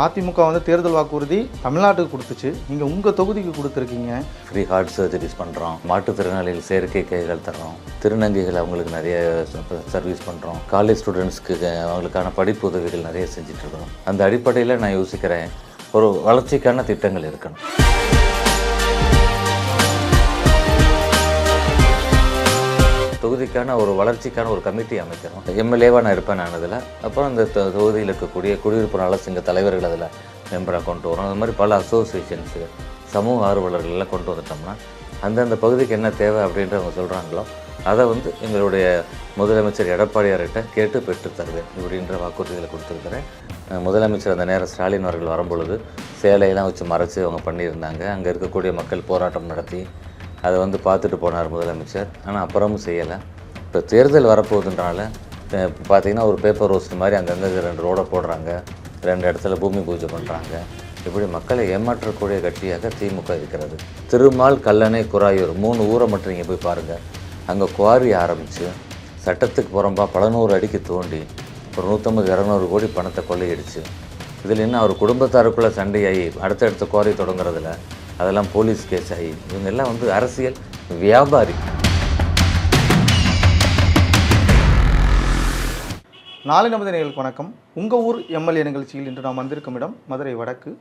அதிமுக வந்து தேர்தல் வாக்குறுதி தமிழ்நாட்டுக்கு கொடுத்துச்சு, நீங்கள் உங்கள் தொகுதிக்கு கொடுத்துருக்கீங்க. ஃப்ரீ ஹார்ட் சர்ஜரிஸ் பண்ணுறோம், மாற்றுத்திறனாளிகள் செயற்கை கைகள் தர்றோம், திருநங்கைகள் அவங்களுக்கு நிறைய சர்வீஸ் பண்ணுறோம், காலேஜ் ஸ்டூடெண்ட்ஸ்க்கு அவங்களுக்கான படிப்பு உதவிகள் நிறைய செஞ்சிட்ருக்கிறோம். அந்த அடிப்படையில் நான் யோசிக்கிறேன், ஒரு வளர்ச்சிக்கான திட்டங்கள் இருக்கணும். தொகுதிக்கான ஒரு வளர்ச்சிக்கான ஒரு கமிட்டி அமைக்கிறோம். எம்எல்ஏவாக நான் இருப்பேன் நான் அதில். அப்புறம் இந்த தொகுதியில் இருக்கக்கூடிய குடியிருப்பு நல சங்க தலைவர்கள் அதில் மெம்பராக கொண்டு வரோம். அது மாதிரி பல அசோசியேஷன்ஸு, சமூக ஆர்வலர்கள் எல்லாம் கொண்டு வந்துட்டோம்னா அந்தந்த பகுதிக்கு என்ன தேவை அப்படின்ற அவங்க சொல்கிறாங்களோ அதை வந்து எங்களுடைய முதலமைச்சர் எடப்பாடியார்கிட்ட கேட்டு பெற்று தருவேன் இப்படின்ற வாக்குறுதிகளை கொடுத்துருக்குறேன். முதலமைச்சர் அந்த நேரம் ஸ்டாலின் அவர்கள் வரும்பொழுது சேலையெல்லாம் வச்சு மறைச்சி அவங்க பண்ணியிருந்தாங்க. அங்கே இருக்கக்கூடிய மக்கள் போராட்டம் நடத்தி அதை வந்து பார்த்துட்டு போனார் முதலமைச்சர். ஆனால் அப்புறமும் செய்யலை. இப்போ தேர்தல் வரப்போகுதுன்றனால பார்த்திங்கன்னா ஒரு பேப்பர் ரோஸ்ட் மாதிரி அங்கங்கே 2 ரோடை போடுறாங்க, 2 இடத்துல பூமி பூஜை பண்ணுறாங்க. இப்படி மக்களை ஏமாற்றக்கூடிய கட்சியாக திமுக இருக்கிறது. திருமால், கல்லணை, குராயூர் 3 ஊரை மட்டும் நீங்கள் போய் பாருங்கள். அங்கே குவாரி ஆரம்பித்து சட்டத்துக்கு புறம்பா பல நூறு அடிக்கு தோண்டி ஒரு 150-200 கோடி பணத்தை கொள்ளையடிச்சு, இதில் என்ன அவர் குடும்பத்தாருக்குள்ளே சண்டையாகி அடுத்தடுத்த குவாரி தொடங்குறதில்ல, அதெல்லாம் போலீஸ் கேஸ் ஆகி இவங்க எல்லாம் வந்து அரசியல் வியாபாரி. நாளை நமது நேயர்களுக்கு வணக்கம். உங்கள் ஊர் எம்எல்ஏ நிகழ்ச்சியில் இன்று நாம் வந்திருக்கும் இடம் மதுரை வடக்கு.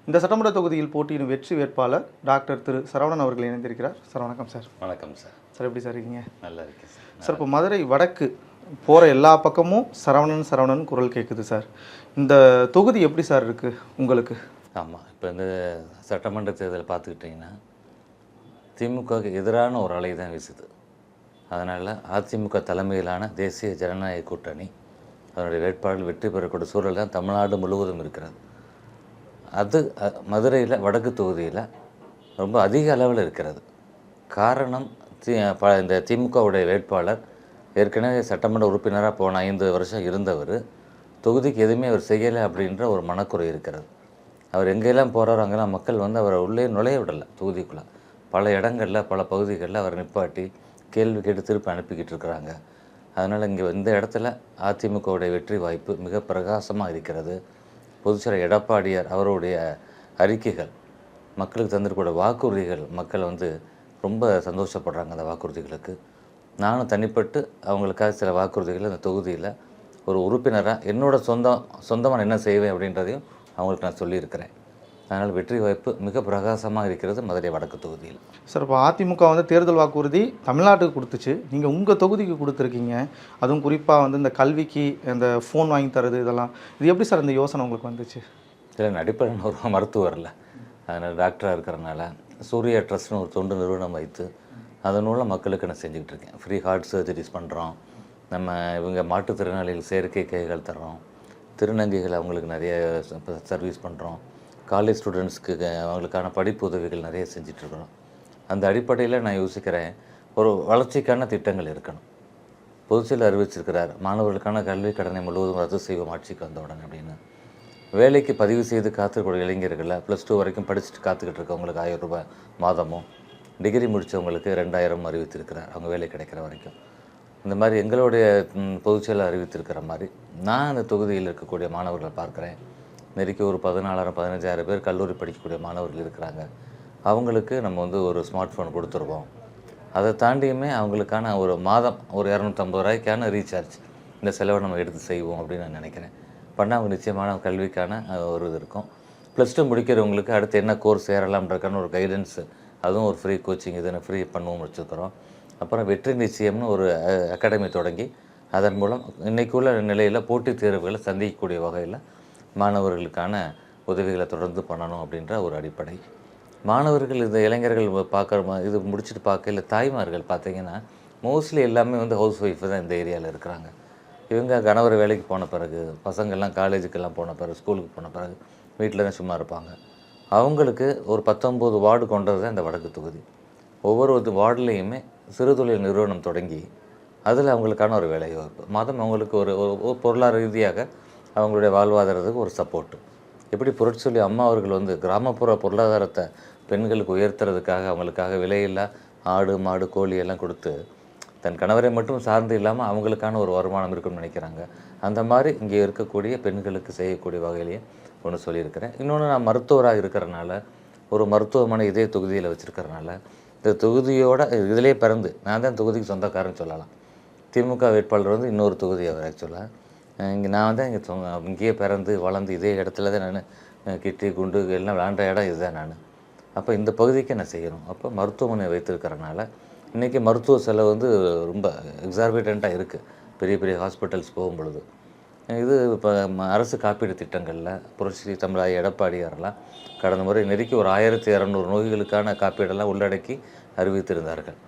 இந்த சட்டமன்ற தொகுதியில் போட்டியிடும் வெற்றி வேட்பாளர் டாக்டர் திரு சரவணன் அவர்கள் இணைந்திருக்கிறார். சார் வணக்கம் சார். வணக்கம் சார். சார் எப்படி சார் இருக்கீங்க? நல்லா இருக்கேன் சார். சார் இப்போ மதுரை வடக்கு போகிற எல்லா பக்கமும் சரவணன் குரல் கேட்குது சார். இந்த தொகுதி எப்படி சார் இருக்குது உங்களுக்கு? ஆமாம், இப்போ இந்த சட்டமன்ற தேர்தல் பார்த்துக்கிட்டிங்கன்னா திமுகவுக்கு எதிரான ஒரு அலை தான் வீசுது. அதனால் அதிமுக தலைமையிலான தேசிய ஜனநாயக கூட்டணி அதனுடைய வேட்பாளர்கள் வெற்றி பெறக்கூடிய சூழல் தான் தமிழ்நாடு முழுவதும் இருக்கிறது. அது மதுரையில் வடக்கு தொகுதியில் ரொம்ப அதிக அளவில் இருக்கிறது. காரணம் இந்த திமுகவுடைய வேட்பாளர் ஏற்கனவே சட்டமன்ற உறுப்பினராக போன 5 வருஷம் இருந்தவர், தொகுதிக்கு எதுவுமே அவர் செய்யலை அப்படின்ற ஒரு மனக்குறை இருக்கிறது. அவர் எங்கெல்லாம் போகிறாரோ அங்கெல்லாம் மக்கள் வந்து அவரை உள்ளே நுழைய விடலை. தொகுதிக்குள்ளே பல இடங்களில் பல பகுதிகளில் அவர் நிப்பாட்டி கேள்வி கேட்டு திருப்பி அனுப்பிக்கிட்டு இருக்கிறாங்க. அதனால் இங்கே இந்த இடத்துல அதிமுகவுடைய வெற்றி வாய்ப்பு மிக பிரகாசமாக இருக்கிறது. பொதுச்செயலர் எடப்பாடியார் அவருடைய அறிக்கைகள், மக்களுக்கு தந்திருக்கூடிய வாக்குறுதிகள், மக்கள் வந்து ரொம்ப சந்தோஷப்படுறாங்க அந்த வாக்குறுதிகளுக்கு. நானும் தனிப்பட்டு அவங்களுக்காக சில வாக்குறுதிகள் அந்த தொகுதியில் ஒரு உறுப்பினராக என்னோடய சொந்தமாக என்ன செய்வேன் அப்படின்றதையும் அவங்களுக்கு நான் சொல்லியிருக்கிறேன். அதனால் வெற்றி வாய்ப்பு மிக பிரகாசமாக இருக்கிறது மதுரை வடக்கு தொகுதியில். சார் இப்போ அதிமுக வந்து தேர்தல் வாக்குறுதி தமிழ்நாட்டுக்கு கொடுத்துச்சு, நீங்கள் உங்கள் தொகுதிக்கு கொடுத்துருக்கீங்க. அதுவும் குறிப்பாக வந்து இந்த கல்விக்கு இந்த ஃபோன் வாங்கி தரது இதெல்லாம், இது எப்படி சார் இந்த யோசனை உங்களுக்கு வந்துச்சு? இதில் அடிப்படையில் ஒரு மருத்துவர் இல்லை, அதனால் டாக்டராக இருக்கிறனால சூர்யா ட்ரஸ்ட்னு ஒரு தொண்டு நிறுவனம் வைத்து அதன் மூலம் மக்களுக்கு நான் செஞ்சுக்கிட்டு இருக்கேன். ஃப்ரீ ஹார்ட் சர்ஜரிஸ் பண்ணுறோம், நம்ம இவங்க மாற்றுத்திறனாளிகள் செயற்கை கைகள் தர்றோம், திருநங்கைகள் அவங்களுக்கு நிறைய சர்வீஸ் பண்ணுறோம், காலேஜ் ஸ்டூடெண்ட்ஸ்க்கு அவங்களுக்கான படிப்பு உதவிகள் நிறைய செஞ்சிட்ருக்கிறோம். அந்த அடிப்படையில் நான் யோசிக்கிறேன், ஒரு வளர்ச்சிக்கான திட்டங்கள் இருக்கணும். பொதுச்செயலர் அறிவிச்சிருக்கிறார், மாணவர்களுக்கான கல்வி கடனை முழுவதும் ரத்து செய்வோம் ஆட்சிக்கு வந்தவுடன் அப்படின்னு. வேலைக்கு பதிவு செய்து காத்துக்கூடிய இளைஞர்களில் +2 வரைக்கும் படிச்சுட்டு காத்துக்கிட்டு இருக்கவங்களுக்கு 1000 ரூபாய் மாதமும், டிகிரி முடித்தவங்களுக்கு 2000 அறிவித்திருக்கிறார் அவங்க வேலை கிடைக்கிற வரைக்கும். இந்த மாதிரி எங்களுடைய பொதுச்செயலர் அறிவித்திருக்கிற மாதிரி நான் அந்த தொகுதியில் இருக்கக்கூடிய மாணவர்களை பார்க்குறேன். நெருக்கி ஒரு 14,000-15,000 பேர் கல்லூரி படிக்கக்கூடிய மாணவர்கள் இருக்கிறாங்க. அவங்களுக்கு நம்ம வந்து ஒரு ஸ்மார்ட் ஃபோன் கொடுத்துருவோம். அதை தாண்டியுமே அவங்களுக்கான ஒரு மாதம் ஒரு 250 ரூபாய்க்கான ரீசார்ஜ் இந்த செலவை நம்ம எடுத்து செய்வோம் அப்படின்னு நான் நினைக்கிறேன். பண்ணால் அவங்க நிச்சயமான கல்விக்கான ஒரு இது இருக்கும். +2 முடிக்கிறவங்களுக்கு அடுத்து என்ன கோர்ஸ் சேரலாம்ன்றக்கான ஒரு கைடன்ஸு, அதுவும் ஒரு ஃப்ரீ கோச்சிங் இதுன்னு ஃப்ரீ பண்ணுவோம் வச்சுருக்கிறோம். அப்புறம் வெற்றி நிச்சயம்னு ஒரு அகாடமி தொடங்கி அதன் மூலம் இன்றைக்குள்ள நிலையில் போட்டித் தேர்வுகளை சந்திக்கக்கூடிய வகையில் மாணவர்களுக்கான உதவிகளை தொடர்ந்து பண்ணணும் அப்படின்ற ஒரு அடிப்படை. மாணவர்கள் இந்த இளைஞர்கள் பார்க்குற இது முடிச்சுட்டு பார்க்கல தாய்மார்கள் பார்த்திங்கன்னா மோஸ்ட்லி எல்லாமே வந்து ஹவுஸ் ஒய்ஃபு தான் இந்த ஏரியாவில் இருக்கிறாங்க. இவங்க கணவர் வேலைக்கு போன பிறகு, பசங்கள்லாம் காலேஜுக்கெல்லாம் போன பிறகு, ஸ்கூலுக்கு போன பிறகு வீட்டில் தான் சும்மா இருப்பாங்க. அவங்களுக்கு ஒரு 19 வார்டு கொண்டது தான் இந்த வடக்கு தொகுதி. ஒவ்வொரு வார்டுலேயுமே சிறுதொழில் நிறுவனம் தொடங்கி அதில் அவங்களுக்கான ஒரு வேலைவாய்ப்பு, மாதம் அவங்களுக்கு ஒரு பொருளாதார ரீதியாக அவங்களுடைய வாழ்வாதாரத்துக்கு ஒரு சப்போர்ட்டு. எப்படி புரட்சியொலி அம்மா அவர்கள் வந்து கிராமப்புற பொருளாதாரத்தை பெண்களுக்கு உயர்த்துறதுக்காக அவங்களுக்காக விலையில்லா ஆடு மாடு கோழி எல்லாம் கொடுத்து தன் கணவரை மட்டும் சார்ந்து இல்லாமல் அவங்களுக்கான ஒரு வருமானம் இருக்குன்னு நினைக்கிறாங்க. அந்த மாதிரி இங்கே இருக்கக்கூடிய பெண்களுக்கு செய்யக்கூடிய வகையிலேயே ஒன்று சொல்லியிருக்கிறேன். இன்னொன்று, நான் மருத்துவராக இருக்கிறனால, ஒரு மருத்துவமனை இதே தொகுதியில் வச்சுருக்கிறனால, இந்த தொகுதியோட இதிலே பிறந்து நான் தான் தொகுதிக்கு சொந்தக்காரன்னு சொல்லலாம். திமுக வேட்பாளர் வந்து இன்னொரு தொகுதி அவர் ஆக்சுவலாக. இங்கே நான் தான் இங்கேயே பிறந்து வளர்ந்து இதே இடத்துல தான் நான் கிட்டி குண்டு எல்லாம் விளாண்ட இடம் இதுதான் நான். அப்போ இந்த பகுதிக்கு நான் செய்யணும். அப்போ மருத்துவமனை வைத்திருக்கிறனால இன்றைக்கி மருத்துவ செலவு வந்து ரொம்ப எக்ஸார்பிட்டண்ட்டாக இருக்குது பெரிய பெரிய ஹாஸ்பிட்டல்ஸ் போகும்பொழுது. இது இப்போ அரசு காப்பீடு திட்டங்களில் புரட்சி தமிழ் எடப்பாடியாரெல்லாம் கடந்த முறை நெருக்கி ஒரு 1200 நோய்களுக்கான காப்பீடெல்லாம் உள்ளடக்கி அறிவித்திருந்தார்கள்.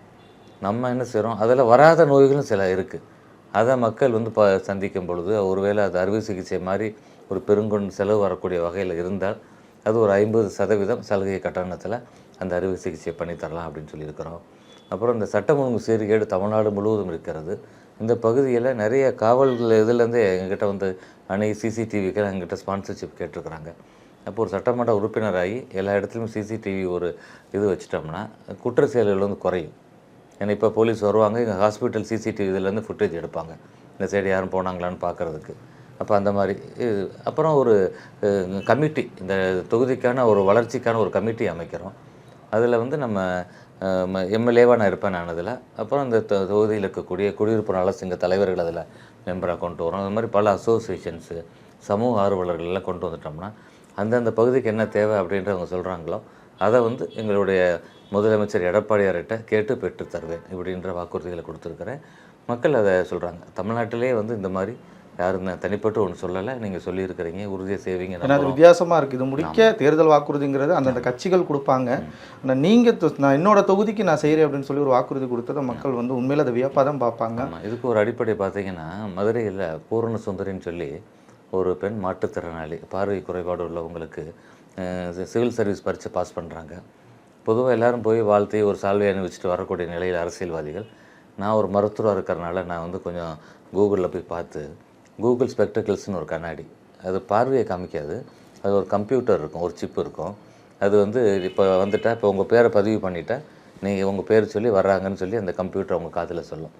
நம்ம என்ன செய்கிறோம், அதில் வராத நோய்களும் சில இருக்குது. அதை மக்கள் வந்து சந்திக்கும் பொழுது ஒருவேளை அது அறுவை சிகிச்சை மாதிரி ஒரு பெருங்கொண்டு செலவு வரக்கூடிய வகையில் இருந்தால் அது ஒரு 50% சலுகை கட்டணத்தில் அந்த அறுவை சிகிச்சை பண்ணித்தரலாம் அப்படின்னு சொல்லியிருக்கிறோம். அப்புறம் இந்த சட்டம் ஒழுங்கு சீர்கேடு தமிழ்நாடு முழுவதும் இருக்கிறது. இந்த பகுதியில் நிறைய காவல் இதுலேருந்து எங்கிட்ட வந்து சிசிடிவிக்கு எங்கிட்ட ஸ்பான்சர்ஷிப் கேட்டிருக்கிறாங்க. அப்போ ஒரு சட்டமன்ற உறுப்பினராகி எல்லா இடத்துலையும் சிசிடிவி ஒரு இது வச்சிட்டோம்னா குற்ற செயல்கள் வந்து குறையும். ஏன்னா இப்போ போலீஸ் வருவாங்க, எங்கள் ஹாஸ்பிட்டல் சிசிடிவி இதுலேருந்து ஃபுட்டேஜ் எடுப்பாங்க, இந்த சைடு யாரும் போனாங்களான்னு பார்க்குறதுக்கு. அப்போ அந்த மாதிரி அப்புறம் ஒரு கமிட்டி, இந்த தொகுதிக்கான ஒரு வளர்ச்சிக்கான ஒரு கமிட்டி அமைக்கிறோம். அதில் வந்து நம்ம எம்எல்ஏவாக நான் இருப்பேன் நான் அதில். அப்புறம் இந்த தொகுதியில் இருக்கக்கூடிய குடியிருப்பு நல சங்க தலைவர்கள் அதில் மெம்பராக கொண்டு வரோம். அது மாதிரி பல அசோசியேஷன்ஸு, சமூக ஆர்வலர்கள் எல்லாம் கொண்டு வந்துட்டோம்னா அந்தந்த பகுதிக்கு என்ன தேவை அப்படின்றவங்க சொல்கிறாங்களோ அதை வந்து எங்களுடைய முதலமைச்சர் எடப்பாடியார்கிட்ட கேட்டு பெற்று தருவேன் இப்படின்ற வாக்குறுதிகளை கொடுத்துருக்குறேன். மக்கள் அதை சொல்கிறாங்க. தமிழ்நாட்டிலே வந்து இந்த மாதிரி யாரும் தனிப்பட்டு ஒன்று சொல்லலை, நீங்கள் சொல்லியிருக்கிறீங்க, உறுதியை செய்வீங்க. ஏன்னா அது வித்தியாசமாக இருக்குது. இது முடிக்க தேர்தல் வாக்குறுதிங்கிறது அந்தந்த கட்சிகள் கொடுப்பாங்க. ஆனால் நீங்கள் நான் என்னோட தொகுதிக்கு நான் செய்கிறேன் அப்படின்னு சொல்லி ஒரு வாக்குறுதி கொடுத்ததை மக்கள் வந்து உண்மையில் அதை வியப்பாக தான் பார்ப்பாங்க. இதுக்கு ஒரு அடிப்படை பார்த்தீங்கன்னா, மதுரையில் பூரண சுந்தரின்னு சொல்லி ஒரு பெண் மாற்றுத்திறனாளி, பார்வை குறைபாடு உள்ளவங்களுக்கு சிவில் சர்வீஸ் பரீட்சை பாஸ் பண்ணுறாங்க. பொதுவாக எல்லோரும் போய் வாழ்த்தி ஒரு சால்வை அணிவிச்சிட்டு வரக்கூடிய நிலையில் அரசியல்வாதிகள், நான் ஒரு மருத்துவராக இருக்கிறனால நான் வந்து கொஞ்சம் கூகுளில் போய் பார்த்து, கூகுள் ஸ்பெக்டக்கிள்ஸ்னு ஒரு கண்ணாடி, அது பார்வையை காமிக்காது, அது ஒரு கம்ப்யூட்டர் இருக்கும், ஒரு சிப் இருக்கும். அது வந்து இப்போ வந்துட்டால், இப்போ உங்கள் பேரை பதிவு பண்ணிவிட்டால் நீங்கள் உங்கள் பேர் சொல்லி வர்றாங்கன்னு சொல்லி அந்த கம்ப்யூட்டர் அவங்க காதில் சொல்லும்.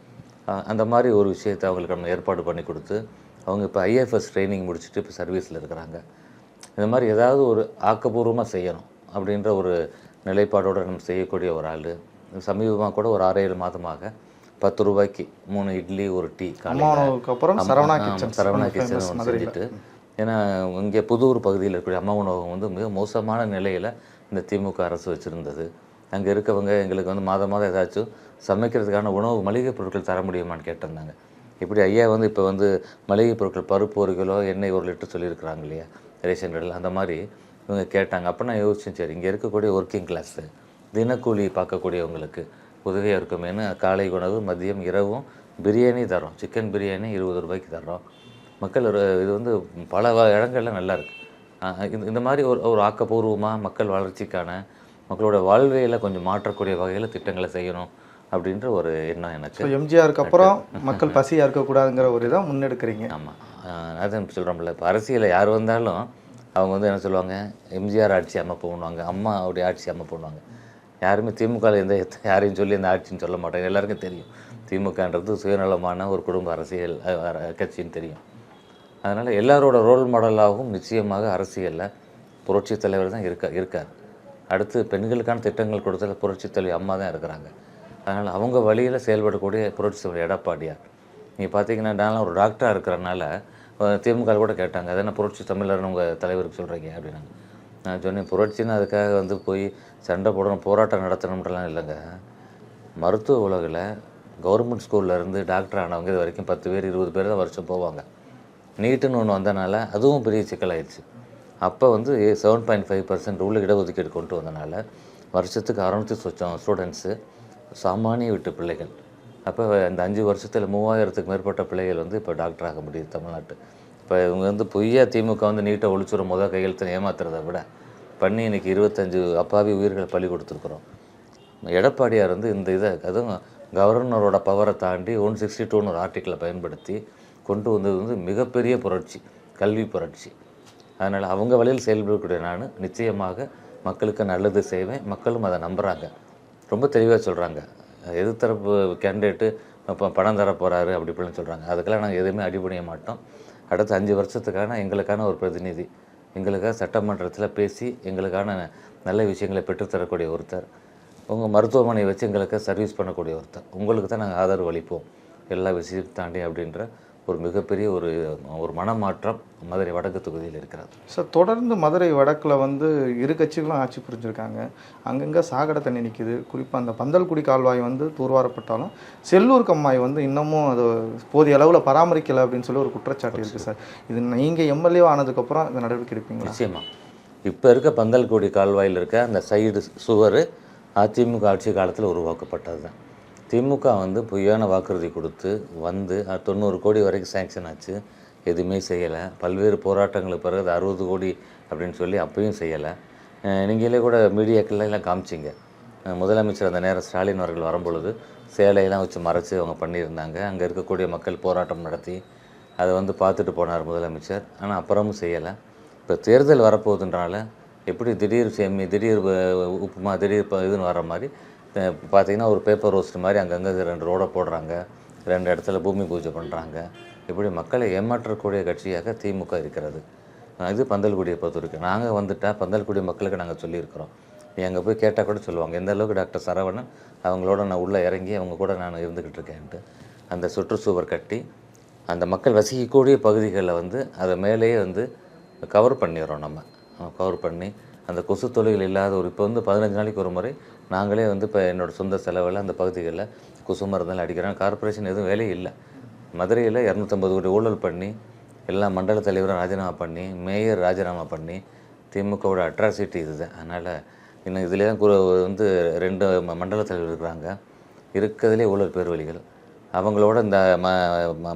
அந்த மாதிரி ஒரு விஷயத்தை அவங்களுக்கு நம்ம ஏற்பாடு பண்ணி கொடுத்து, அவங்க இப்போ ஐஎஃப்எஸ் ட்ரைனிங் முடிச்சுட்டு இப்போ சர்வீஸில் இருக்கிறாங்க. இந்த மாதிரி ஏதாவது ஒரு ஆக்கப்பூர்வமாக செய்யணும் அப்படின்ற ஒரு நிலைப்பாடோடு நம்ம செய்யக்கூடிய ஒரு ஆள். சமீபமாக கூட ஒரு 6-7 மாதமாக 10 ரூபாய்க்கு 3 இட்லி 1 டீ அப்புறம் சரவணா கிச்சன் செஞ்சுட்டு, ஏன்னா இங்கே புதூர் பகுதியில் இருக்கக்கூடிய அம்மா உணவகம் வந்து மிக மோசமான நிலையில் இந்த திமுக அரசு வச்சுருந்தது. அங்கே இருக்கவங்க எங்களுக்கு வந்து மாதம் ஏதாச்சும் சமைக்கிறதுக்கான உணவு மளிகை பொருட்கள் தர முடியுமான்னு கேட்டிருந்தாங்க. இப்படி ஐயா வந்து இப்போ வந்து மளிகை பொருட்கள் பருப்பு 1 கிலோ, எண்ணெய் 1 லிட்டர் சொல்லியிருக்கிறாங்க இல்லையா ரேஷன் கடையில், அந்த மாதிரி இவங்க கேட்டாங்க. அப்போ நான் யோசிச்சேன், சரி இங்கே இருக்கக்கூடிய ஒர்க்கிங் கிளாஸு தினக்கூலி பார்க்கக்கூடியவங்களுக்கு உதவியாக இருக்குமேனு காலை உணவு மதியம் இரவும் பிரியாணி தரோம். சிக்கன் பிரியாணி 20 ரூபாய்க்கு தரோம். மக்கள் இது வந்து பல இடங்கள்ல நல்லா இருக்குது. இந்த மாதிரி ஒரு ஆக்கப்பூர்வமாக மக்கள் வளர்ச்சிக்கான, மக்களோட வாழ்வியலை கொஞ்சம் மாற்றக்கூடிய வகையில் திட்டங்களை செய்யணும் அப்படின்ற ஒரு எண்ணம் எனக்கு. எம்ஜிஆருக்கு அப்புறம் மக்கள் பசியாக இருக்கக்கூடாதுங்கிற ஒரு இதை முன்னெடுக்கிறீங்க. ஆமாம், அதான் சொல்கிறோம்ல, இப்போ அரசியலில் யார் வந்தாலும் அவங்க வந்து என்ன சொல்லுவாங்க, எம்ஜிஆர் ஆட்சி அமைப்புன்னுவாங்க, அம்மாவுடைய ஆட்சி அமைப்புன்னுவாங்க. யாருமே திமுகவில் யாரையும் சொல்லி இந்த ஆட்சின்னு சொல்ல மாட்டாங்க. எல்லாருக்கும் தெரியும் திமுகன்றது சுயநலமான ஒரு குடும்ப அரசியல் கட்சின்னு தெரியும். அதனால் எல்லாரோட ரோல் மாடலாகவும் நிச்சயமாக அரசியலில் புரட்சி தலைவர் தான் இருக்கார். அடுத்து பெண்களுக்கான திட்டங்கள் கொடுத்தல புரட்சி தலைவர் அம்மா தான் இருக்கிறாங்க. அதனால் அவங்க வழியில் செயல்படக்கூடிய புரட்சி தலைவர் எடப்பாடியார். நீங்கள் பார்த்தீங்கன்னா, நான் ஒரு டாக்டராக இருக்கிறனால திமுக கூட கேட்டாங்க, அது என்ன புரட்சி தமிழர்னு உங்கள் தலைவருக்கு சொல்கிறீங்க அப்படின்னாங்க. நான் சொன்னேன், புரட்சின்னு அதுக்காக வந்து போய் சண்டை போடணும், போராட்டம் நடத்தணுன்றலாம் இல்லைங்க. மருத்துவ உலகில் கவர்மெண்ட் ஸ்கூல்லேருந்து டாக்டர் ஆனவங்க இது வரைக்கும் 10 பேர் 20 பேர் தான் வருஷம் போவாங்க. நீட்டுன்னு ஒன்று வந்தனால அதுவும் பெரிய சிக்கலாயிடுச்சு. அப்போ வந்து 7.5% உள்ள இடஒதுக்கீடு கொண்டு வந்தனால வருஷத்துக்கு 600 ஸ்டூடெண்ட்ஸு சாமானிய வீட்டு பிள்ளைகள். அப்போ இந்த 5 வருஷத்தில் 3000க்கு மேற்பட்ட பிள்ளைகள் வந்து இப்போ டாக்டர் ஆக முடியுது தமிழ்நாட்டு. இப்போ இவங்க வந்து பொய்யா திமுக வந்து நீட்டை ஒழிச்சுற கையெழுத்து ஏமாத்துறதை விட பண்ணி இன்றைக்கி 25 அப்பாவி உயிர்களை பலி கொடுத்துருக்குறோம். எடப்பாடியார் வந்து இந்த இதை, அதுவும் கவர்னரோட பவரை தாண்டி 162ன்னு ஒரு ஆர்டிக்கிளை பயன்படுத்தி கொண்டு வந்தது வந்து மிகப்பெரிய புரட்சி, கல்வி புரட்சி. அதனால் அவங்க வழியில் செயல்படக்கூடிய நான் நிச்சயமாக மக்களுக்கு நல்லது செய்வேன். மக்களும் அதை நம்புகிறாங்க, ரொம்ப தெளிவாக சொல்கிறாங்க. எதிர்த்தரப்பு கேண்டிடேட்டு இப்போ பணம் தர போகிறாரு அப்படி இப்படின்னு சொல்கிறாங்க. அதுக்கெல்லாம் நாங்கள் எதுவுமே அடிபணிய மாட்டோம். அடுத்த 5 வருஷத்துக்கான எங்களுக்கான ஒரு பிரதிநிதி, எங்களுக்காக சட்டமன்றத்தில் பேசி எங்களுக்கான நல்ல விஷயங்களை பெற்றுத்தரக்கூடிய ஒருத்தர், உங்கள் மருத்துவமனையை வச்சு எங்களுக்கு சர்வீஸ் பண்ணக்கூடிய ஒருத்தர், உங்களுக்கு தான் நாங்கள் ஆதரவு அளிப்போம் எல்லா விஷயத்தையும் தாண்டி அப்படின்ற ஒரு மிகப்பெரிய ஒரு மனமாற்றம் மதுரை வடக்கு தொகுதியில் இருக்கிறது. சார், தொடர்ந்து மதுரை வடக்கில் வந்து இரு கட்சிகளும் ஆட்சி புரிஞ்சிருக்காங்க. அங்கங்கே சாக்கடை தண்ணி நிற்கிது. குறிப்பாக அந்த பந்தல்குடி கால்வாய் வந்து தூர்வாரப்பட்டாலும் செல்லூர் கம்மாய் வந்து இன்னமும் அது போதிய அளவில் பராமரிக்கலை அப்படின்னு சொல்லி ஒரு குற்றச்சாட்டு இருக்குது சார். இது நீங்கள் எம்எல்ஏ ஆனதுக்கப்புறம் இந்த நடவடிக்கை எடுப்பீங்களா? நிச்சயமாக. இப்போ இருக்க பந்தல்குடி கால்வாயில் இருக்க அந்த சைடு சுவர் அதிமுக ஆட்சி காலத்தில் உருவாக்கப்பட்டது தான். திமுக வந்து பொய்யான வாக்குறுதி கொடுத்து வந்து 90 கோடி வரைக்கும் சேங்ஷன் ஆச்சு, எதுவுமே செய்யலை. பல்வேறு போராட்டங்களுக்கு பிறகு 60 கோடி அப்படின்னு சொல்லி அப்பயும் செய்யலை. நீங்களே கூட மீடியாக்கள்லாம் காமிச்சிங்க. முதலமைச்சர் அந்த நேரம் ஸ்டாலின் அவர்கள் வரும்பொழுது சேலையெல்லாம் வச்சு மறைச்சி அவங்க பண்ணியிருந்தாங்க. அங்கே இருக்கக்கூடிய மக்கள் போராட்டம் நடத்தி அதை வந்து பார்த்துட்டு போனார் முதலமைச்சர். ஆனால் அப்புறமும் செய்யலை. இப்போ தேர்தல் வரப்போகுதுன்றனால எப்படி திடீர் உப்புமா திடீர் இதுன்னு வர மாதிரி பார்த்திங்கன்னா ஒரு பேப்பர் ரோஸ்ட் மாதிரி அங்கங்கே 2 ரோடை போடுறாங்க, 2 இடத்துல பூமி பூஜை பண்ணுறாங்க. இப்படி மக்களை ஏமாற்றக்கூடிய கட்சியாக திமுக இருக்கிறது. இது பந்தல்குடியை பொறுத்திருக்கு. நாங்கள் வந்துட்டால் பந்தல்குடி மக்களுக்கு நாங்கள் சொல்லியிருக்கிறோம். நீ அங்கே போய் கேட்டால் கூட சொல்லுவாங்க எந்த அளவுக்கு டாக்டர் சரவணன் அவங்களோட நான் உள்ளே இறங்கி அவங்க கூட நான் இருந்துக்கிட்டு இருக்கேன்ட்டு. அந்த சுற்றுச்சுவர் கட்டி அந்த மக்கள் வசிக்கக்கூடிய பகுதிகளில் வந்து அதை மேலேயே வந்து கவர் பண்ணிடுறோம். நம்ம கவர் பண்ணி அந்த கொசு தொல்லைகள் இல்லாத இப்போ வந்து 15 நாளைக்கு ஒரு முறை நாங்களே வந்து இப்போ என்னோடய சொந்த செலவில் அந்த பகுதிகளில் கொசு மருந்தெல்லாம் அடிக்கிறோம். கார்பரேஷன் எதுவும் வேலையே இல்லை. மதுரையில் 250 கோடி ஊழல் பண்ணி எல்லா மண்டல தலைவரும் ராஜினாமா பண்ணி மேயர் ராஜினாமா பண்ணி திமுகவோட அட்ராசிட்டி இதுதான். அதனால் இன்னும் இதிலே தான் வந்து 2 மண்டல தலைவர் இருக்கிறாங்க. இருக்கிறதுலே ஊழல் பேர்வழிகள். அவங்களோட இந்த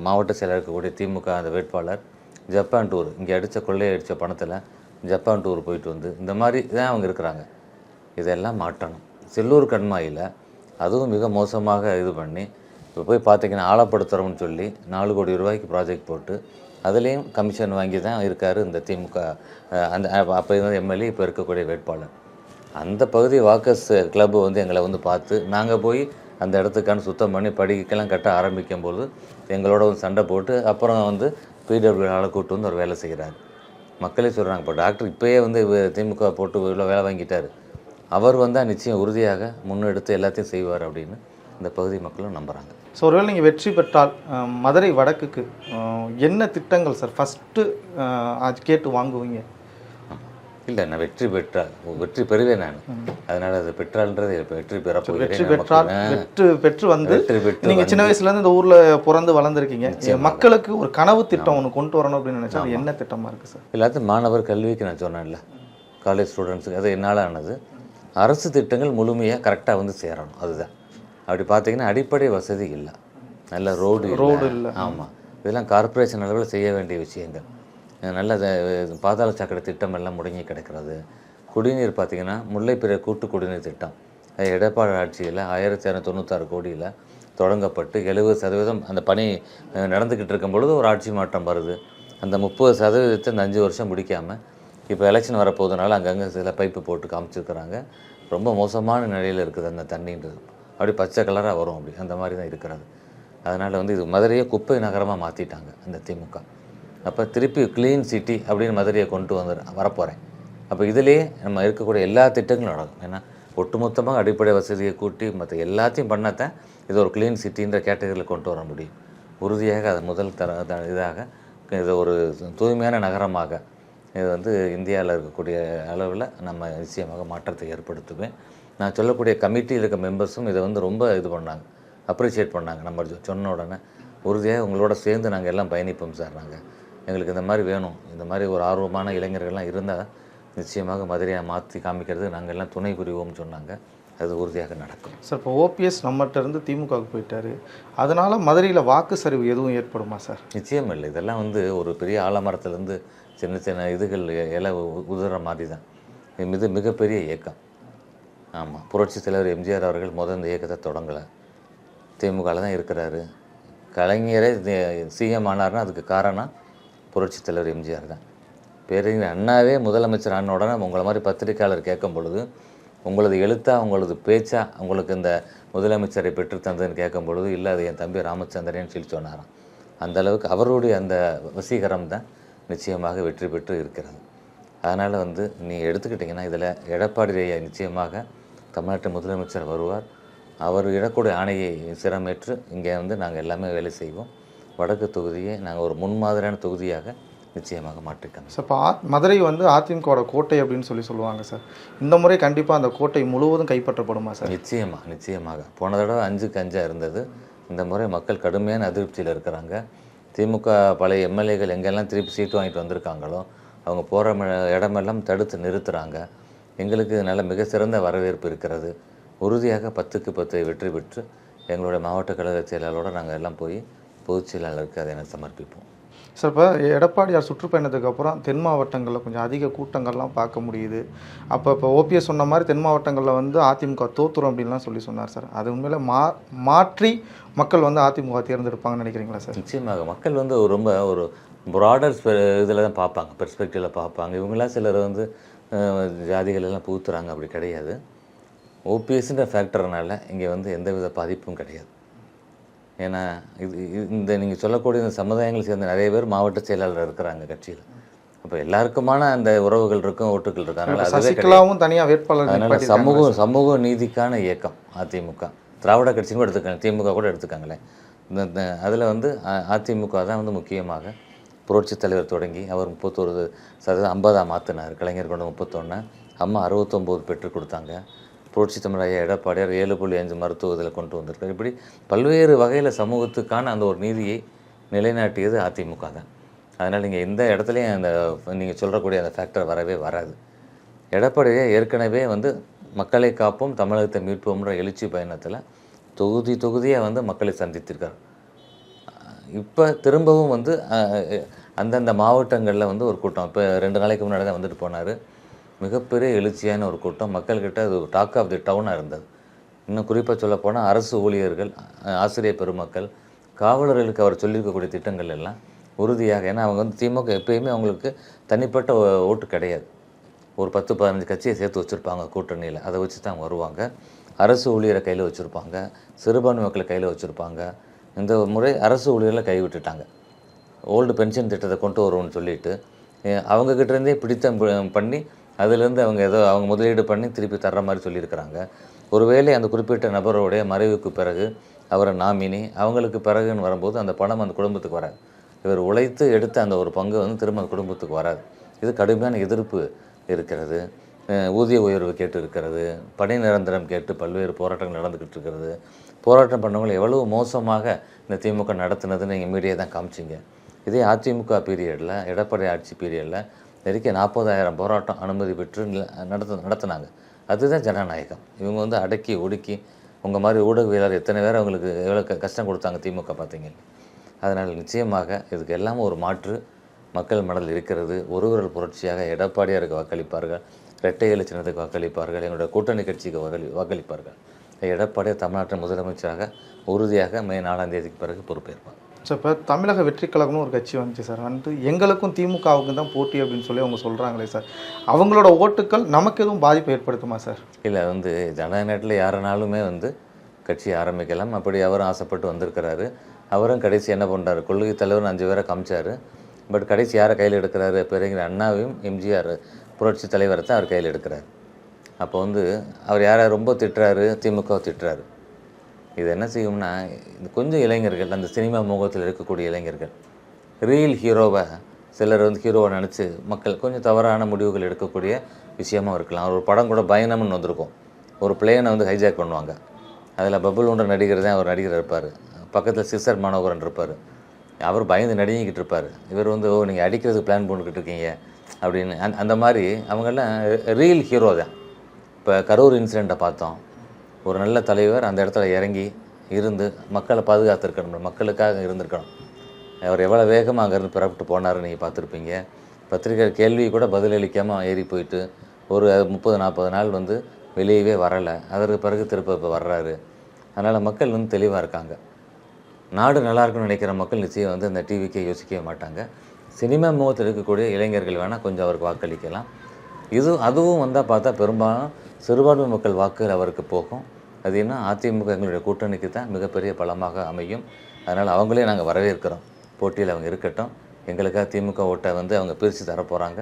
மாவட்ட செயலர் இருக்கக்கூடிய திமுக அந்த வேட்பாளர் ஜப்பான் டூர் இங்கே கொள்ளையடித்த பணத்தில் ஜப்பான் டூர் போயிட்டு வந்து இந்த மாதிரி தான் அவங்க இருக்கிறாங்க. இதெல்லாம் மாற்றணும். செல்லூர் கண்மாயில் அதுவும் மிக மோசமாக இது பண்ணி இப்போ போய் பார்த்திங்கன்னா ஆழப்படுத்துகிறோம்னு சொல்லி 4 கோடி ரூபாய்க்கு ப்ராஜெக்ட் போட்டு அதுலேயும் கமிஷன் வாங்கி தான் இருக்கார் இந்த திமுக அந்த அப்போ இருந்த எம்எல்ஏ இப்போ இருக்கக்கூடிய வேட்பாளர். அந்த பகுதி வாக்கர்ஸ் கிளப்பு வந்து எங்களை வந்து பார்த்து நாங்கள் போய் அந்த இடத்துக்கான சுத்தம் பண்ணி படிக்கலாம் கட்ட ஆரம்பிக்கும்போது எங்களோட வந்து சண்டை போட்டு அப்புறம் வந்து பிடபிள்யூ ஆளை கூப்பிட்டு வந்து ஒரு வேலை செய்கிறார். மக்களே சொல்கிறாங்க, இப்போ டாக்டர் இப்போயே வந்து திமுக போட்டு இவ்வளோ வேலை வாங்கிட்டார், அவர் வந்தால் நிச்சயம் உறுதியாக முன்னெடுத்து எல்லாத்தையும் செய்வார் அப்படின்னு இந்த பகுதி மக்களும் நம்புகிறாங்க. ஸோ ஒருவேளை நீங்கள் வெற்றி பெற்றால் மதுரை வடக்குக்கு என்ன திட்டங்கள் சார் ஃபஸ்ட்டு கேட்டு வாங்குவீங்க? இல்லை, நான் வெற்றி பெறுவேன் நான். அதனால் அது பெற்றால்ன்றது வெற்றி பெற வெற்றி பெற்றால் பெற்று வந்து நீங்கள் சின்ன வயசுலேருந்து இந்த ஊரில் பிறந்து வளர்ந்துருக்கீங்க. மக்களுக்கு ஒரு கனவு திட்டம் ஒன்று கொண்டு வரணும் அப்படின்னு நினச்சா அது என்ன திட்டமாக இருக்குது சார்? எல்லாத்தையும் மாணவர் கல்விக்கு நான் சொன்னேன்ல, காலேஜ் ஸ்டூடெண்ட்ஸுக்கு அது என்னால் ஆனது. அரசு திட்டங்கள் முழுமையாக கரெக்டாக வந்து சேரணும். அதுதான். அப்படி பார்த்தீங்கன்னா அடிப்படை வசதி இல்லை, நல்ல ரோடு இல்லை. ஆமாம், இதெல்லாம் கார்ப்பரேஷன் அளவில் செய்ய வேண்டிய விஷயங்கள். நல்ல பாதாள சாக்கடை திட்டம் எல்லாம் முடங்கி கிடக்கிறது. குடிநீர் பார்த்திங்கன்னா முல்லைப்பெரிய கூட்டு குடிநீர் திட்டம் எடப்பாடி ஆட்சியில் 1296 கோடியில் தொடங்கப்பட்டு 70% அந்த பணி நடந்துக்கிட்டு இருக்கும் பொழுது ஒரு ஆட்சி மாற்றம் வருது. அந்த 30% இந்த 5 வருஷம் முடிக்காமல் இப்போ எலெக்ஷன் வரப்போகுதுனால அங்கங்கே சில பைப்பு போட்டு காமிச்சிருக்கிறாங்க. ரொம்ப மோசமான நிலையில் இருக்குது அந்த தண்ணின்றது. அப்படி பச்சை கலராக வரும், அப்படி அந்த மாதிரி தான் இருக்கிறது. அதனால் வந்து இது மதுரையை குப்பை நகரமாக மாற்றிட்டாங்க அந்த திமுக. அப்போ திருப்பி க்ளீன் சிட்டி அப்படின்னு மதுரையை கொண்டு வரப்போகிறேன். அப்போ இதிலே நம்ம இருக்கக்கூடிய எல்லா திட்டங்களும் நடக்கும். ஏன்னா ஒட்டுமொத்தமாக அடிப்படை வசதியை கூட்டி மற்ற எல்லாத்தையும் பண்ணத்தான் இது ஒரு க்ளீன் சிட்டின்ற கேட்டகரியில் கொண்டு வர முடியும். உறுதியாக அது முதல் இதாக இது ஒரு தூய்மையான நகரமாக இது வந்து இந்தியாவில் இருக்கக்கூடிய அளவில் நம்ம நிச்சயமாக மாற்றத்தை ஏற்படுத்துவேன். நான் சொல்லக்கூடிய கமிட்டியில் இருக்க மெம்பர்ஸும் இதை வந்து ரொம்ப இது பண்ணாங்க, அப்ரிஷியேட் பண்ணாங்க. நம்ம சொன்ன உடனே உறுதியாக உங்களோட சேர்ந்து நாங்கள் எல்லாம் பயணிப்போம் சார், நாங்கள் எங்களுக்கு இந்த மாதிரி வேணும், இந்த மாதிரி ஒரு ஆர்வமான இளைஞர்கள்லாம் இருந்தால் நிச்சயமாக மதுரையை மாற்றி காமிக்கிறது நாங்கள் எல்லாம் துணை புரிவோம்னு சொன்னாங்க. அது உறுதியாக நடக்கும் சார். இப்போ ஓபிஎஸ் நம்மகிட்ட இருந்து திமுகவுக்கு போயிட்டார், அதனால் மதுரையில் வாக்கு சரிவு எதுவும் ஏற்படுமா சார்? நிச்சயம் இல்லை. இதெல்லாம் வந்து ஒரு பெரிய ஆலமரத்துலேருந்து சின்ன சின்ன இதுகள் இலை உதிர மாதிரி தான். இது மிகப்பெரிய இயக்கம். ஆமாம், புரட்சி தலைவர் எம்ஜிஆர் அவர்கள் இந்த இயக்கத்தை தொடங்கலை, திமுகவில் தான் இருக்கிறாரு. கலைஞரே சிஎம் ஆனார்னா அதுக்கு காரணம் புரட்சி தலைவர் எம்ஜிஆர் தான். பேரறிஞர் அண்ணாவே முதலமைச்சர் ஆன உடனே உங்களை மாதிரி பத்திரிக்கையாளர் கேட்கும் பொழுது உங்களது எழுத்தா உங்களது பேச்சா உங்களுக்கு இந்த முதலமைச்சரை பெற்று தந்ததுன்னு கேட்கும் பொழுது இல்லை அது என் தம்பி ராமச்சந்திரன் சொல்லி சொன்னாராம். அந்த அளவுக்கு அவருடைய அந்த வசீகரம் தான் நிச்சயமாக வெற்றி பெற்று இருக்கிறது. அதனால் வந்து நீ எடுத்துக்கிட்டிங்கன்னா இதில் எடப்பாடி ஐயா நிச்சயமாக தமிழ்நாட்டு முதலமைச்சர் வருவார். அவர் இடக்கூடிய ஆணையை சிரமேற்று இங்கே வந்து நாங்கள் எல்லாமே வேலை செய்வோம். வடக்கு தொகுதியை நாங்கள் ஒரு முன்மாதிரியான தொகுதியாக நிச்சயமாக மாற்றிக்கணும். சார் இப்போ மதுரை வந்து அதிமுகவோட கோட்டை அப்படின்னு சொல்லுவாங்க சார். இந்த முறை கண்டிப்பாக அந்த கோட்டை முழுவதும் கைப்பற்றப்படுமா சார்? நிச்சயமாக. போன தடவை 5க்கு 5 இருந்தது. இந்த முறை மக்கள் கடுமையான அதிருப்தியில் இருக்கிறாங்க. திமுக பழைய எம்எல்ஏக்கள் எங்கெல்லாம் திருப்பி சீட்டு வாங்கிட்டு வந்திருக்காங்களோ அவங்க போகிற இடமெல்லாம் தடுத்து நிறுத்துகிறாங்க. எங்களுக்கு நல்ல மிக சிறந்த வரவேற்பு இருக்கிறது. உறுதியாக 10க்கு 10 வெற்றி பெற்று எங்களுடைய மாவட்ட கழக செயலாளரோடு நாங்கள் எல்லாம் போய் பொதுச் செயலாளருக்கு அதை எனக்கு சமர்ப்பிப்போம். சார் இப்போ எடப்பாடியார் சுற்றுப்பயணத்துக்கு அப்புறம் தென் மாவட்டங்களில் கொஞ்சம் அதிக கூட்டங்கள்லாம் பார்க்க முடியுது. இப்போ ஓபிஎஸ் சொன்ன மாதிரி தென் மாவட்டங்களில் வந்து அதிமுக தோத்துரும் அப்படின்லாம் சொன்னார் சார். அது உண்மையில் மாற்றி மக்கள் வந்து அதிமுக தேர்ந்தெடுப்பாங்கன்னு நினைக்கிறீங்களா சார்? நிச்சயமாக மக்கள் வந்து ரொம்ப ஒரு ப்ராடர் இதில் தான் பார்ப்பாங்க, பெர்ஸ்பெக்டிவில் பார்ப்பாங்க. இவங்களாம் சிலர் வந்து ஜாதிகள் எல்லாம் புகுத்துறாங்க, அப்படி கிடையாது. ஓபிஎஸ்ன்ற ஃபேக்டர்னால இங்கே வந்து எந்தவித பாதிப்பும் கிடையாது. ஏன்னா இந்த நீங்கள் சொல்லக்கூடிய இந்த சமுதாயங்களை சேர்ந்த நிறைய பேர் மாவட்ட செயலாளர் இருக்கிறாங்க கட்சியில். அப்போ எல்லாருக்குமான அந்த உறவுகள் இருக்கும், ஓட்டுகள் இருக்கும். அதனால் சசிகலாவும் தனியாக வேட்பாளர். அதனால் சமூக நீதிக்கான இயக்கம் அதிமுக. திராவிட கட்சியும் கூட எடுத்துக்காங்க, திமுக கூட எடுத்துக்காங்களேன். இந்த அதில் வந்து அதிமுக தான் வந்து முக்கியமாக புரட்சித் தலைவர் தொடங்கி அவர் 31% 50 மாற்றினார். கலைஞர் கொண்டு 31, அம்மா 69 பெற்றுக் கொடுத்தாங்க. புரட்சி தமிழ் ஐயா எடப்பாடியார் 7.5 மருத்துவத்தில் கொண்டு வந்திருக்கார். இப்படி பல்வேறு வகையில் சமூகத்துக்கான அந்த ஒரு நீதியை நிலைநாட்டியது அதிமுக தான். அதனால் நீங்கள் எந்த இடத்துலையும் அந்த நீங்கள் சொல்லக்கூடிய அந்த ஃபேக்டர் வரவே வராது. எடப்பாடியை ஏற்கனவே வந்து மக்களை காப்போம் தமிழகத்தை மீட்போம்ன்ற எழுச்சி பயணத்தில் தொகுதியாக வந்து மக்களை சந்தித்திருக்கார். இப்போ திரும்பவும் வந்து அந்தந்த மாவட்டங்களில் வந்து ஒரு கூட்டம் இப்போ 2 நாளைக்கு முன்னாடி தான் வந்துட்டு போனார். மிகப்பெரிய எழுச்சியான ஒரு கூட்டம். மக்கள்கிட்ட அது டாக் ஆஃப் தி டவுனாக இருந்தது. இன்னும் குறிப்பாக சொல்லப்போனால் அரசு ஊழியர்கள், ஆசிரியர் பெருமக்கள், காவலர்களுக்கு அவர் சொல்லியிருக்கக்கூடிய திட்டங்கள் எல்லாம் உறுதியாக, ஏன்னா அவங்க வந்து திமுக எப்பயுமே அவங்களுக்கு தனிப்பட்ட ஓட்டு கிடையாது. ஒரு 10-15 கட்சியை சேர்த்து வச்சுருப்பாங்க கூட்டணியில். அதை வச்சு தான் வருவாங்க. அரசு ஊழியரை கையில் வச்சுருப்பாங்க, சிறுபான்மை மக்களை கையில் வச்சுருப்பாங்க. இந்த முறை அரசு ஊழியர்களை கைவிட்டுட்டாங்க. ஓல்டு பென்ஷன் திட்டத்தை கொண்டு வருவோம்னு சொல்லிட்டு அவங்கக்கிட்டேருந்தே பிடித்தம் பண்ணி அதுலேருந்து அவங்க முதலீடு பண்ணி திருப்பி தர்ற மாதிரி சொல்லியிருக்கிறாங்க. ஒருவேளை அந்த குறிப்பிட்ட நபருடைய மறைவுக்கு பிறகு அவரை நாமினி அவங்களுக்கு பிறகுன்னு வரும்போது அந்த பணம் அந்த குடும்பத்துக்கு வராது. இவர் உழைத்து எடுத்த அந்த ஒரு பங்கு வந்து திரும்ப அந்த குடும்பத்துக்கு வராது. இது கடுமையான எதிர்ப்பு இருக்கிறது. ஊதிய உயர்வு கேட்டு இருக்கிறது, பணி நிரந்தரம் கேட்டு பல்வேறு போராட்டங்கள் நடந்துக்கிட்டு இருக்கிறது. போராட்டம் பண்ணவங்களை எவ்வளவு மோசமாக இந்த திமுக நடத்துனதுன்னு நீங்கள் மீடியா தான் காமிச்சிங்க. இதே அதிமுக பீரியடில், எடப்பாடி ஆட்சி பீரியடில் நெருக்கி 40,000 போராட்டம் அனுமதி பெற்று நடத்தினாங்க. அதுதான் ஜனநாயகம். இவங்க வந்து அடக்கி ஒடுக்கி உங்கள் மாதிரி ஊடகவியலாளர் எத்தனை பேர் அவங்களுக்கு எவ்வளோ கஷ்டம் கொடுத்தாங்க திமுக பார்த்தீங்க. அதனால் நிச்சயமாக இதுக்கு எல்லாம் ஒரு மாற்று மக்கள் மனதில் இருக்கிறது. ஒரு குரல் புரட்சியாக எடப்பாடியாருக்கு வாக்களிப்பார்கள், இரட்டை இலை சின்னத்துக்கு வாக்களிப்பார்கள், எங்களுடைய கூட்டணி கட்சிக்கு வாக்களிப்பார்கள். எடப்பாடியார் தமிழ்நாட்டின் முதலமைச்சராக உறுதியாக மே 4ஆம் தேதிக்கு பிறகு பொறுப்பேற்பார். சார் இப்போ தமிழக வெற்றி கழகம்னு ஒரு கட்சி வந்துச்சு சார். வந்து எங்களுக்கும் திமுகவுக்கும் தான் போட்டி அப்படின்னு சொல்லி அவங்க சொல்கிறாங்களே சார், அவங்களோட ஓட்டுக்கள் நமக்கு எதுவும் பாதிப்பு ஏற்படுத்துமா சார்? இல்லை, வந்து ஜனநாயகத்தில் யாருனாலுமே வந்து கட்சி ஆரம்பிக்கலாம். அப்படி அவரும் ஆசைப்பட்டு வந்திருக்கிறாரு. அவரும் கடைசி என்ன பண்ணுறாரு, கொள்கை தலைவர் 5 பேரை காமிச்சார். பட் கடைசி யாரை கையில் எடுக்கிறாரு, பேருங்கிற அண்ணாவையும் எம்ஜிஆர் புரட்சி தலைவரை தான் அவர் கையில் எடுக்கிறார். அப்போ வந்து அவர் யாரை ரொம்ப திட்டுறாரு, திமுக திட்டுறாரு. இது என்ன செய்யும்னா, கொஞ்சம் இளைஞர்கள், அந்த சினிமா முகத்தில் இருக்கக்கூடிய இளைஞர்கள் ரியல் ஹீரோவை சிலர் வந்து ஹீரோவை நினச்சி மக்கள் கொஞ்சம் தவறான முடிவுகள் எடுக்கக்கூடிய விஷயமா இருக்கலாம். ஒரு படம் கூட பயணம்னு வந்திருக்கும். ஒரு பிளேனை வந்து ஹைஜாக் பண்ணுவாங்க. அதில் பபுல் ஒன்ற நடிகர் தான் ஒரு நடிகர் இருப்பார். பக்கத்தில் சிஸ்டர் மனோகரன் இருப்பார். அவர் பயந்து நடுங்கிக்கிட்டு இருப்பார். இவர் வந்து நீங்கள் அடிக்கிறதுக்கு பிளான் போட்டுக்கிட்டு இருக்கீங்க அப்படின்னு. அந்த மாதிரி அவங்கெல்லாம் ரியல் ஹீரோ தான். இப்போ கரூர் இன்சிடெண்ட்டை பார்த்தோம். ஒரு நல்ல தலைவர் அந்த இடத்துல இறங்கி இருந்து மக்களை பாதுகாத்துருக்கணும், மக்களுக்காக இருந்திருக்கணும். அவர் எவ்வளோ வேகமாக அங்கேருந்து புறப்பட்டு போனாருன்னு நீங்கள் பார்த்துருப்பீங்க. பத்திரிகை கேள்வி கூட பதிலளிக்காமல் ஏறி போயிட்டு ஒரு 30-40 நாள் வந்து வெளியவே வரலை. அதற்கு பிறகு திருப்ப இப்போ வர்றாரு. அதனால் மக்கள் வந்து தெளிவாக இருக்காங்க. நாடு நல்லா இருக்குன்னு நினைக்கிற மக்கள் நிச்சயம் வந்து அந்த டிவிக்கே யோசிக்கவே மாட்டாங்க. சினிமா முகத்தில் இருக்கக்கூடிய இளைஞர்கள் வேணால் கொஞ்சம் அவருக்கு வாக்களிக்கலாம். அதுவும் வந்தால் பார்த்தா பெரும்பாலும் சிறுபான்மை மக்கள் வாக்குகள் அவருக்கு போகும். அது என்ன அதிமுக எங்களுடைய கூட்டணிக்கு தான் மிகப்பெரிய பலமாக அமையும். அதனால் அவங்களே நாங்கள் வரவேற்கிறோம். போட்டியில் அவங்க இருக்கட்டும். எங்களுக்காக திமுக ஓட்டை வந்து அவங்க பிரித்து தரப்போகிறாங்க.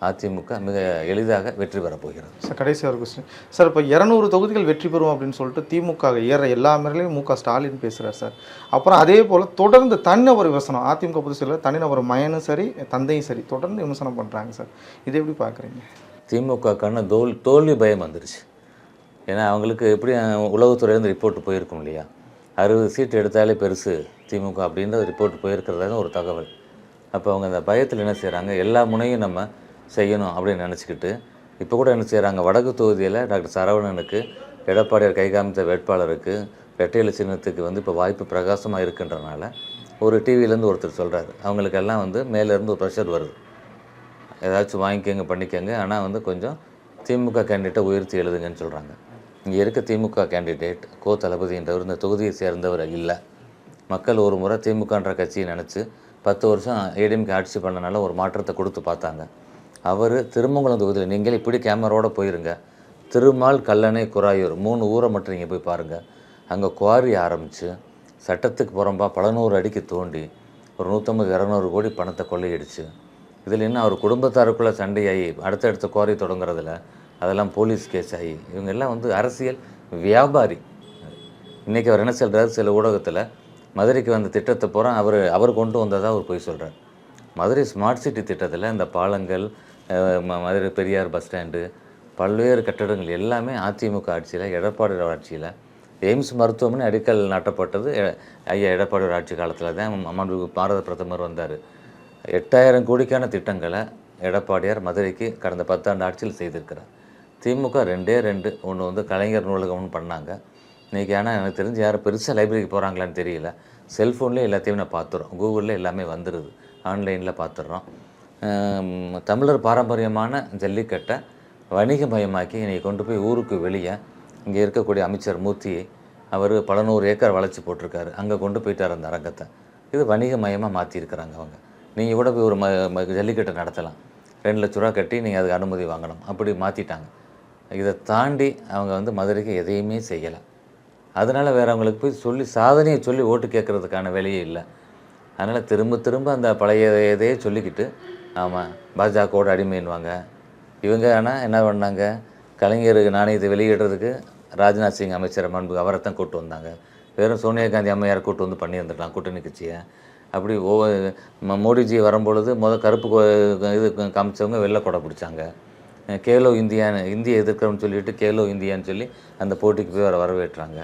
அதிமுக மிக எளிதாக வெற்றி பெறப் போகிறது. சார் கடைசி ஒரு கொஸ்டின் சார், இப்போ 200 தொகுதிகள் வெற்றி பெறும் அப்படின்னு சொல்லிட்டு திமுக ஏற எல்லா மேலேயும் மு.க. ஸ்டாலின் பேசுகிறார் சார். அப்புறம் அதே போல் தொடர்ந்து தனிநபர் விமர்சனம் அதிமுக பொதுச்செயலர் தனிநபர் மயனும் சரி தந்தையும் சரி தொடர்ந்து விமர்சனம் பண்ணுறாங்க சார். இதை எப்படி பார்க்குறீங்க? திமுக தோல்வி பயம் வந்துருச்சு. ஏன்னா அவங்களுக்கு எப்படி உளவுத்துறையிலேருந்து ரிப்போர்ட் போயிருக்கும் இல்லையா, 60 சீட் எடுத்தாலே பெருசு திமுக அப்படின்ற ரிப்போர்ட் போயிருக்கிறதாக ஒரு தகவல். அப்போ அவங்க அந்த பயத்தில் என்ன செய்கிறாங்க, எல்லா முனையும் நம்ம செய்யணும் அப்படின்னு நினச்சிக்கிட்டு இப்போ கூட என்ன செய்கிறாங்க, வடக்கு தொகுதியில் டாக்டர் சரவணனுக்கு எடப்பாடியார் கை காமித்த வேட்பாளருக்கு ரெட்டையில சின்னத்துக்கு வந்து இப்போ வாய்ப்பு பிரகாசமாக இருக்குன்றனால ஒரு டிவியிலேருந்து ஒருத்தர் சொல்கிறார், அவங்களுக்கெல்லாம் வந்து மேலேருந்து ஒரு ப்ரெஷர் வருது, ஏதாச்சும் வாங்கிக்கோங்க பண்ணிக்கோங்க, ஆனால் வந்து கொஞ்சம் திமுக கேண்டிடேட்டை உயர்த்தி எழுதுங்கன்னு சொல்கிறாங்க. இங்கே இருக்க திமுக கேண்டிடேட் கோ தளபதின்றவர் இந்த தொகுதியை சேர்ந்தவர் இல்லை. மக்கள் ஒரு முறை திமுகன்ற கட்சியை நினச்சி 10 வருஷம் ஏடிஎம்கே ஆட்சி பண்ணனால ஒரு மாற்றத்தை கொடுத்து பார்த்தாங்க. அவர் திருமங்கலம் தொகுதியில் நீங்கள் இப்படி கேமரோடு போயிருங்க, திருமால் கல்லணை குராயூர் 3 ஊரை மட்டும் நீங்கள் போய் பாருங்கள். அங்கே குவாரி ஆரம்பித்து சட்டத்துக்கு புறம்பா பல நூறு அடிக்கு தோண்டி ஒரு 150-200 கோடி பணத்தை கொள்ளையடிச்சு, இதில் என்ன அவர் குடும்பத்தாருக்குள்ளே சண்டையாகி அடுத்தடுத்த குவாரி தொடங்குறதில்ல, அதெல்லாம் போலீஸ் கேஸ் ஆகி இவங்க எல்லாம் வந்து அரசியல் வியாபாரி. இன்றைக்கி அவர் என்ன சொல்கிறார், சில ஊடகத்தில் மதுரைக்கு வந்த திட்டத்தை பூரா அவர் கொண்டு வந்ததாக அவர் போய் சொல்கிறார். மதுரை ஸ்மார்ட் சிட்டி திட்டத்தில் இந்த பாலங்கள், மதுரை பெரியார் பஸ் ஸ்டாண்டு, பல்வேறு கட்டடங்கள் எல்லாமே அதிமுக ஆட்சியில் எடப்பாடியோட ஆட்சியில், எய்ம்ஸ் மருத்துவமனை அடிக்கல் நாட்டப்பட்டது ஐயா எடப்பாடியோட ஆட்சி காலத்தில் தான். மாண்புமிகு பாரத பிரதமர் வந்தார். 8000 கோடிக்கான திட்டங்களை எடப்பாடியார் மதுரைக்கு கடந்த 10 ஆண்டு ஆட்சியில் செய்திருக்கிறார். திமுக 2 ஒன்று வந்து கலைஞர் நூலகம்னு பண்ணாங்க. இன்றைக்கி ஆனால் எனக்கு தெரிஞ்சு யாரும் பெருசாக லைப்ரரிக்கு போகிறாங்களான்னு தெரியல. செல்ஃபோன்லேயே எல்லாத்தையும் நான் பார்த்துறோம், கூகுளில் எல்லாமே வந்துடுது, ஆன்லைனில் பார்த்துட்றோம். தமிழர் பாரம்பரியமான ஜல்லிக்கட்டை வணிகமயமாக்கி இன்றைக்கி கொண்டு போய் ஊருக்கு வெளியே இங்கே இருக்கக்கூடிய அமைச்சர் மூர்த்தி அவர் பல 100 ஏக்கர் வளைச்சி போட்டிருக்காரு, அங்கே கொண்டு போயிட்டார் அந்த அரங்கத்தை. இது வணிகமயமாக மாற்றிருக்கிறாங்க அவங்க. நீங்கள் கூட போய் ஒரு ஜல்லிக்கட்டை நடத்தலாம், 2 லட்ச ரூபா கட்டி நீங்கள் அதுக்கு அனுமதி வாங்கணும், அப்படி மாற்றிட்டாங்க. இதை தாண்டி அவங்க வந்து மதுரைக்கு எதையுமே செய்யலை. அதனால் வேறு அவங்களுக்கு போய் சாதனையை சொல்லி ஓட்டு கேட்குறதுக்கான வேலையே இல்லை. அதனால் திரும்ப அந்த பழைய இதையே சொல்லிக்கிட்டு ஆமாம் பாஜகவோட அடிமைன்வாங்க இவங்க. ஆனால் என்ன பண்ணாங்க, கலைஞருக்கு நாணயத்தை வெளியிடுறதுக்கு ராஜ்நாத் சிங் அமைச்சர் மாண்பு அவரை தான் கூப்பிட்டு வந்தாங்க. வெறும் சோனியா காந்தி அம்மையார் கூப்பிட்டு வந்து பண்ணி வந்துடலாம் கூட்டணி கட்சியை. அப்படி மோடிஜி வரும்பொழுது கருப்பு இது காமிச்சவங்க வெள்ளை கொடை பிடிச்சாங்க. கேலோ இந்தியை எதிர்க்கிறோம்னு சொல்லிட்டு கேலோ இந்தியான்னு சொல்லி அந்த போட்டிக்கு போய் அவரை வரவேற்றாங்க.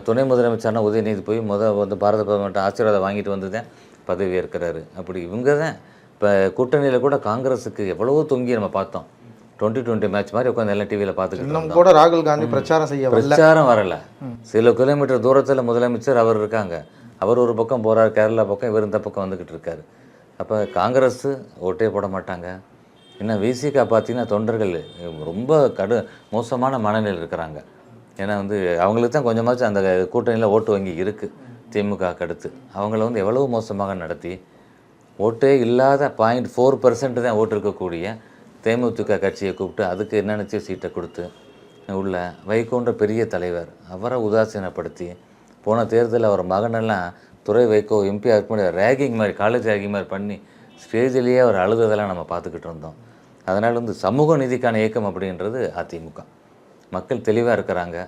துணை முதலமைச்சரான உதயநிதி போய் வந்து பாரத பிரதமர்கிட்ட ஆசீர்வாதம் வாங்கிட்டு வந்து தான் பதவி ஏற்கிறாரு. அப்படி இவங்க தான் இப்போ கூட்டணியில் கூட காங்கிரஸுக்கு எவ்வளவோ தொங்கி நம்ம பார்த்தோம். 2020 மேட்ச் மாதிரி உட்காந்து எல்லாம் டிவியில் பார்த்துக்கிட்டு கூட ராகுல் காந்தி பிரச்சாரம் வரலை. சில கிலோமீட்டர் தூரத்தில் முதலமைச்சர் அவர் இருக்காங்க, அவர் ஒரு பக்கம் போகிறார், கேரளா பக்கம், இவர் இந்த பக்கம் வந்துக்கிட்டு இருக்காரு. அப்போ காங்கிரஸ் ஓட்டே போட மாட்டாங்க. இன்னும் விசிகா பார்த்தீங்கன்னா தொண்டர்கள் ரொம்ப மோசமான மனநிலையில் இருக்கிறாங்க. ஏன்னா வந்து அவங்களுக்கு தான் கொஞ்சமாச்சும் அந்த கூட்டணியில் ஓட்டு வங்கி இருக்குது திமுக அடுத்து. அவங்கள வந்து எவ்வளவு மோசமாக நடத்தி ஓட்டே இல்லாத 0.4% தான் ஓட்டு இருக்கக்கூடிய தேமுதிக கட்சியை கூப்பிட்டு அதுக்கு என்னென்ன சீட்டை கொடுத்து உள்ள வைகோன்ற பெரிய தலைவர் அவரை உதாசீனப்படுத்தி போன தேர்தலில் அவர் மகனெல்லாம் துறை வைகோ எம்பி ஆகும்போது ரேகிங் மாதிரி காலேஜ் ரேகிங் மாதிரி பண்ணி ஸ்டேஜிலேயே அவர் அழுததெல்லாம் நம்ம பார்த்துக்கிட்டு இருந்தோம். அதனால் வந்து சமூக நீதிக்கான இயக்கம் அப்படின்றது அதிமுக. மக்கள் தெளிவாக இருக்கிறாங்க.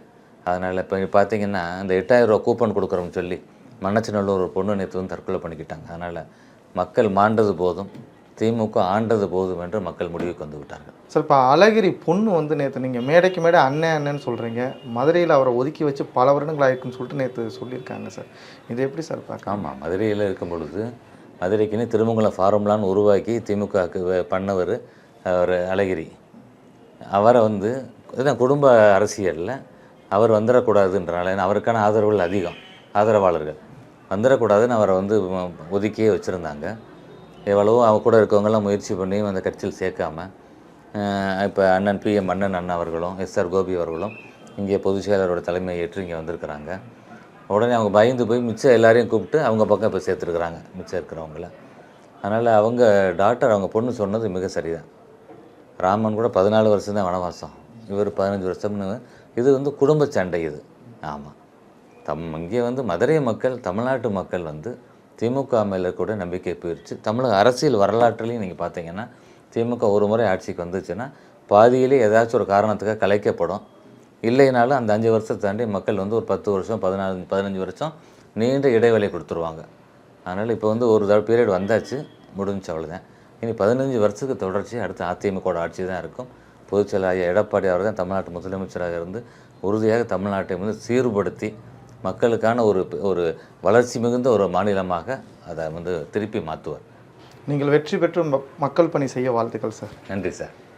அதனால் இப்போ பார்த்திங்கன்னா இந்த 8000 ரூபா கூப்பன் கொடுக்குறோம்னு சொல்லி மண்ணச்சநல்லூர் ஒரு பொண்ணு நேற்று வந்து தற்கொலை பண்ணிக்கிட்டாங்க. அதனால் மக்கள் மாண்டது போதும், திமுக ஆண்டது போதும் என்று மக்கள் முடிவுக்கு வந்து விட்டார்கள். சார் இப்போ அழகிரி பொண்ணு வந்து நேற்று நீங்கள் மேடைக்கு மேடை அண்ணன்னு சொல்கிறீங்க, மதுரையில் அவரை ஒதுக்கி வச்சு பல வருடங்கள் ஆயிருக்குன்னு சொல்லிட்டு நேற்று சொல்லியிருக்காங்க சார். இது எப்படி சார் பார்க்க? ஆமாம், மதுரையில் இருக்கும் பொழுது மதுரைக்குன்னு திருமங்கலம் ஃபார்முலான்னு உருவாக்கி திமுகவுக்கு பண்ணவர் அவர் அழகிரி. அவரை வந்து இதுதான் குடும்ப அரசியலில் அவர் வந்துடக்கூடாதுன்றனால, அவருக்கான ஆதரவுகள் அதிகம், ஆதரவாளர்கள் வந்துடக்கூடாதுன்னு அவரை வந்து ஒதுக்கியே வச்சுருந்தாங்க. எவ்வளவோ அவங்க கூட இருக்கவங்கெல்லாம் முயற்சி பண்ணி அந்த கட்சியில் சேர்க்காம இப்போ அண்ணன் PM அண்ணன் அவர்களும் SR கோபி அவர்களும் இங்கே பொதுச் செயலரோட தலைமையை ஏற்று இங்கே வந்திருக்கிறாங்க. உடனே அவங்க பயந்து போய் மிச்சம் எல்லாரையும் கூப்பிட்டு அவங்க பக்கம் இப்போ சேர்த்துருக்குறாங்க மிச்சம் இருக்கிறவங்கள. அதனால் அவங்க டாக்டர் அவங்க பொண்ணு சொன்னது மிக சரிதான். ராமன் கூட 14 வருஷம் தான் வனவாசம், இவர் 15 வருஷம்னு. இது வந்து குடும்ப சண்டை இது. ஆமாம், இங்கே வந்து மதுரை மக்கள், தமிழ்நாட்டு மக்கள் வந்து திமுக மேலே கூட நம்பிக்கை போயிடுச்சு. தமிழக அரசியல் வரலாற்றுலையும் நீங்கள் பார்த்தீங்கன்னா திமுக ஒரு முறை ஆட்சிக்கு வந்துச்சுன்னா பாதியிலே ஏதாச்சும் ஒரு காரணத்துக்காக கலைக்கப்படும். இல்லைனாலும் அந்த 5 வருஷத்தை தாண்டி மக்கள் வந்து ஒரு 10 வருஷம் 15 வருஷம் நீண்ட இடைவேளை கொடுத்துருவாங்க. அதனால் இப்போ வந்து ஒரு பீரியட் வந்தாச்சு, முடிஞ்சு, அவ்வளோதான். இனி 15 வருஷத்துக்கு தொடர்ச்சி அடுத்து அதிமுக ஆட்சி தான் இருக்கும். பொதுச்செயலாளர் எடப்பாடி அவர் தான் தமிழ்நாட்டு முதலமைச்சராக இருந்து உறுதியாக தமிழ்நாட்டை வந்து சீர்படுத்தி மக்களுக்கான ஒரு வளர்ச்சி மிகுந்த ஒரு மாநிலமாக அதை வந்து திருப்பி மாற்றுவார். நீங்கள் வெற்றி பெற்று மக்கள் பணி செய்ய வாழ்த்துக்கள் சார். நன்றி சார்.